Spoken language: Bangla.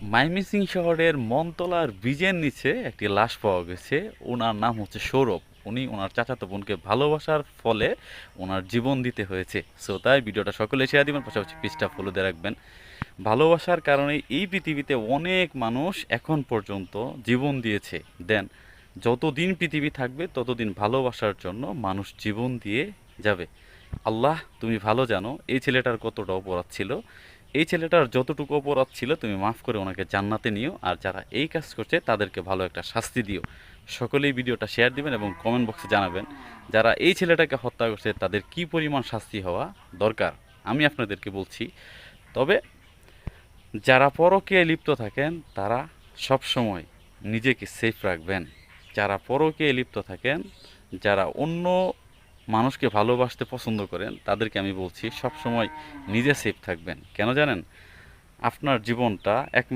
ময়মনসিংহ শহরের মনতলার ব্রিজের নিচে একটি লাশ পাওয়া গেছে। ওনার নাম হচ্ছে সৌরভ। উনি ওনার চাচাতো বোনকে ভালোবাসার ফলে ওনার জীবন দিতে হয়েছে। সো তাই ভিডিওটা সকলে শেয়ার দিবেন, পাশাপাশি পেজটা ফলো দিয়ে রাখবেন। ভালোবাসার কারণে এই পৃথিবীতে অনেক মানুষ এখন পর্যন্ত জীবন দিয়েছে। দেন যতদিন পৃথিবী থাকবে ততদিন ভালোবাসার জন্য মানুষ জীবন দিয়ে যাবে। আল্লাহ তুমি ভালো জানো এই ছেলেটার কতটা অপরাধ ছিল। এই ছেলেটার যতটুকু অপরাধ ছিল তুমি মাফ করে ওনাকে জান্নাতে নিও, আর যারা এই কাজ করছে তাদেরকে ভালো একটা শাস্তি দিও। সকলেই ভিডিওটা শেয়ার দিবেন এবং কমেন্ট বক্সে জানাবেন যারা এই ছেলেটাকে হত্যা করছে তাদের কি পরিমাণ শাস্তি হওয়া দরকার। আমি আপনাদেরকে বলছি। তবে যারা পরকীয়ায় লিপ্ত থাকেন তারা সব সময় নিজেকে সেফ রাখবেন। যারা পরকীয়ায় লিপ্ত থাকেন, যারা অন্য মানুষকে ভালোবাসতে পছন্দ করেন, তাদেরকে আমি বলছি সব সময় নিজে সেফ থাকবেন। কেন জানেন? আপনার জীবনটা একমাত্র